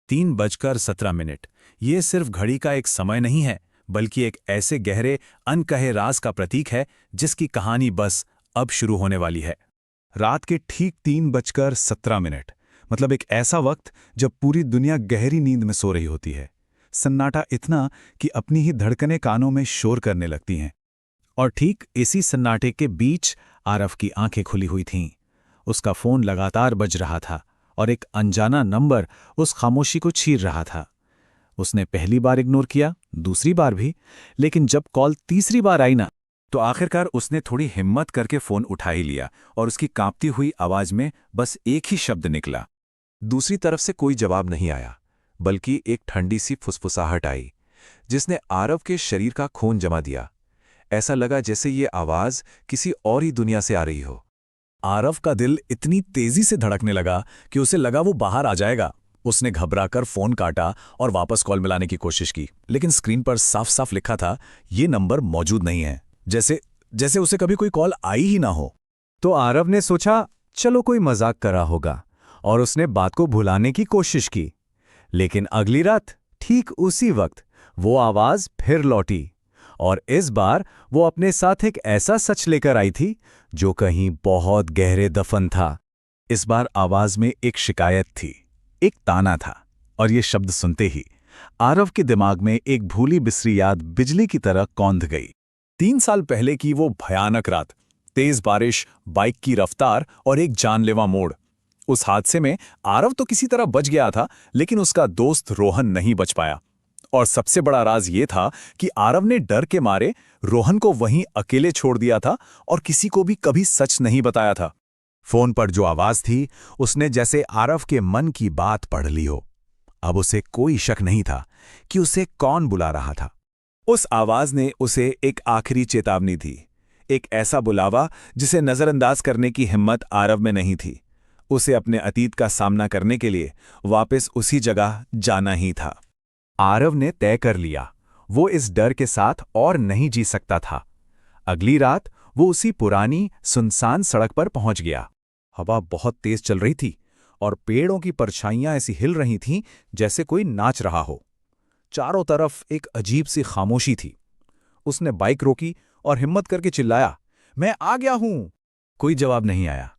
3:17। ये सिर्फ घड़ी का एक समय नहीं है, बल्कि एक ऐसे गहरे अनकहे राज का प्रतीक है जिसकी कहानी बस अब शुरू होने वाली है। रात के ठीक 3:17, मतलब एक ऐसा वक्त जब पूरी दुनिया गहरी नींद में सो रही होती है। सन्नाटा इतना कि अपनी ही धड़कनें कानों में शोर करने लगती हैं। और ठीक इसी सन्नाटे के बीच आरव की आंखें खुली हुई थीं। उसका फोन लगातार बज रहा था और एक अनजाना नंबर उस खामोशी को छीन रहा था। उसने पहली बार इग्नोर किया, दूसरी बार भी, लेकिन जब कॉल तीसरी बार आई ना, तो आखिरकार उसने थोड़ी हिम्मत करके फोन उठा ही लिया और उसकी कांपती हुई आवाज में बस एक ही शब्द निकला। दूसरी तरफ से कोई जवाब नहीं आया, बल्कि एक ठंडी सी फुसफुसाहट आई जिसने आरव के शरीर का खून जमा दिया। ऐसा लगा जैसे ये आवाज किसी और ही दुनिया से आ रही हो। आरव का दिल इतनी तेजी से धड़कने लगा कि उसे लगा वो बाहर आ जाएगा। उसने घबराकर फोन काटा और वापस कॉल मिलाने की कोशिश की, लेकिन स्क्रीन पर साफ साफ लिखा था, ये नंबर मौजूद नहीं है। जैसे उसे कभी कोई कॉल आई ही ना हो। तो आरव ने सोचा, चलो कोई मजाक कर रहा होगा, और उसने बात को भुलाने की कोशिश की। लेकिन अगली रात ठीक उसी वक्त वो आवाज फिर लौटी, और इस बार वो अपने साथ एक ऐसा सच लेकर आई थी जो कहीं बहुत गहरे दफन था। इस बार आवाज में एक शिकायत थी, एक ताना था, और ये शब्द सुनते ही आरव के दिमाग में एक भूली बिसरी याद बिजली की तरह कौंध गई। 3 साल पहले की वो भयानक रात, तेज बारिश, बाइक की रफ्तार और एक जानलेवा मोड़। उस हादसे में आरव तो किसी तरह बच गया था, लेकिन उसका दोस्त रोहन नहीं बच पाया। और सबसे बड़ा राज ये था कि आरव ने डर के मारे रोहन को वहीं अकेले छोड़ दिया था और किसी को भी कभी सच नहीं बताया था। फोन पर जो आवाज थी, उसने जैसे आरव के मन की बात पढ़ ली हो। अब उसे कोई शक नहीं था कि उसे कौन बुला रहा था। उस आवाज ने उसे एक आखिरी चेतावनी दी, एक ऐसा बुलावा जिसे नजरअंदाज करने की हिम्मत आरव में नहीं थी। उसे अपने अतीत का सामना करने के लिए वापस उसी जगह जाना ही था। आरव ने तय कर लिया, वो इस डर के साथ और नहीं जी सकता था। अगली रात वो उसी पुरानी सुनसान सड़क पर पहुंच गया। हवा बहुत तेज चल रही थी और पेड़ों की परछाइयां ऐसी हिल रही थीं जैसे कोई नाच रहा हो। चारों तरफ एक अजीब सी खामोशी थी। उसने बाइक रोकी और हिम्मत करके चिल्लाया, मैं आ गया हूं। कोई जवाब नहीं आया।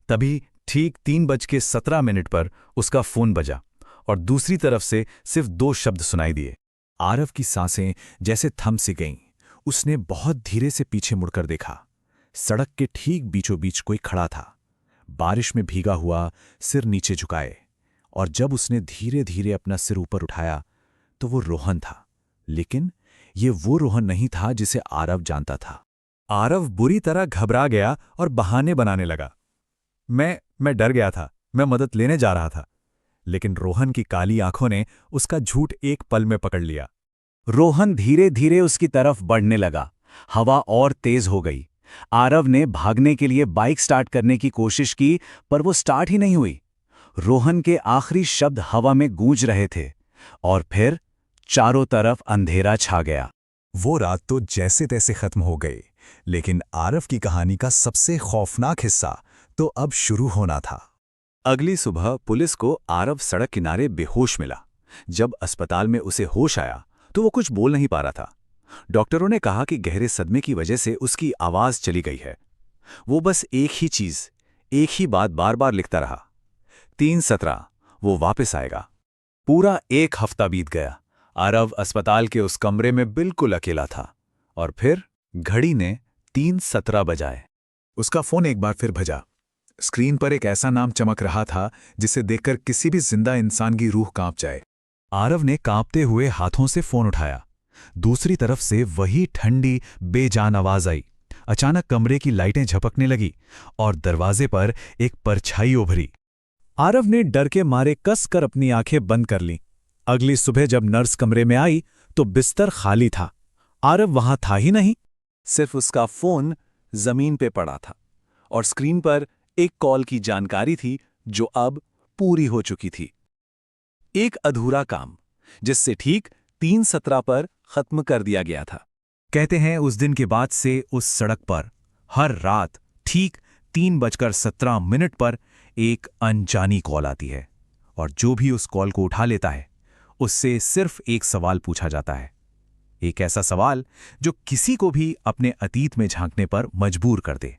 तभी ठीक 3:17 पर उसका फोन बजा और दूसरी तरफ से सिर्फ 2 शब्द सुनाई दिए। आरव की सांसें जैसे थम सी गईं। उसने बहुत धीरे से पीछे मुड़कर देखा। सड़क के ठीक बीचों बीच कोई खड़ा था, बारिश में भीगा हुआ, सिर नीचे झुकाए। और जब उसने धीरे धीरे अपना सिर ऊपर उठाया तो वो रोहन था, लेकिन ये वो रोहन नहीं था जिसे आरव जानता था। आरव बुरी तरह घबरा गया और बहाने बनाने लगा। मैं डर गया था, मैं मदद लेने जा रहा था। लेकिन रोहन की काली आंखों ने उसका झूठ एक पल में पकड़ लिया। रोहन धीरे धीरे उसकी तरफ बढ़ने लगा। हवा और तेज हो गई। आरव ने भागने के लिए बाइक स्टार्ट करने की कोशिश की, पर वो स्टार्ट ही नहीं हुई। रोहन के आखिरी शब्द हवा में गूंज रहे थे, और फिर चारों तरफ अंधेरा छा गया। वो रात तो जैसे तैसे खत्म हो गई, लेकिन आरव की कहानी का सबसे खौफनाक हिस्सा तो अब शुरू होना था। अगली सुबह पुलिस को आरव सड़क किनारे बेहोश मिला। जब अस्पताल में उसे होश आया तो वो कुछ बोल नहीं पा रहा था। डॉक्टरों ने कहा कि गहरे सदमे की वजह से उसकी आवाज चली गई है। वो बस एक ही चीज, एक ही बात बार बार लिखता रहा, 3:17, वो वापस आएगा। पूरा 1 हफ्ता बीत गया। आरव अस्पताल के उस कमरे में बिल्कुल अकेला था, और फिर घड़ी ने 3:17 बजाए। उसका फोन एक बार फिर बजा। स्क्रीन पर एक ऐसा नाम चमक रहा था जिसे देखकर किसी भी जिंदा इंसान की रूह कांप जाए। आरव ने कांपते हुए हाथों से फोन उठाया। दूसरी तरफ से वही ठंडी, बेजान आवाज आई। अचानक कमरे की लाइटें झपकने लगी और दरवाजे पर एक परछाई उभरी। आरव ने डर के मारे कसकर अपनी आंखें बंद कर लीं। अगली सुबह जब नर्स कमरे में आई तो बिस्तर खाली था। आरव वहां था ही नहीं। सिर्फ उसका फोन जमीन पे पड़ा था, और स्क्रीन पर एक कॉल की जानकारी थी जो अब पूरी हो चुकी थी। एक अधूरा काम जिससे ठीक 3:17 पर खत्म कर दिया गया था। कहते हैं उस दिन के बाद से उस सड़क पर हर रात ठीक 3:17 पर एक अनजानी कॉल आती है, और जो भी उस कॉल को उठा लेता है उससे सिर्फ एक सवाल पूछा जाता है, एक ऐसा सवाल जो किसी को भी अपने अतीत में झांकने पर मजबूर कर दे।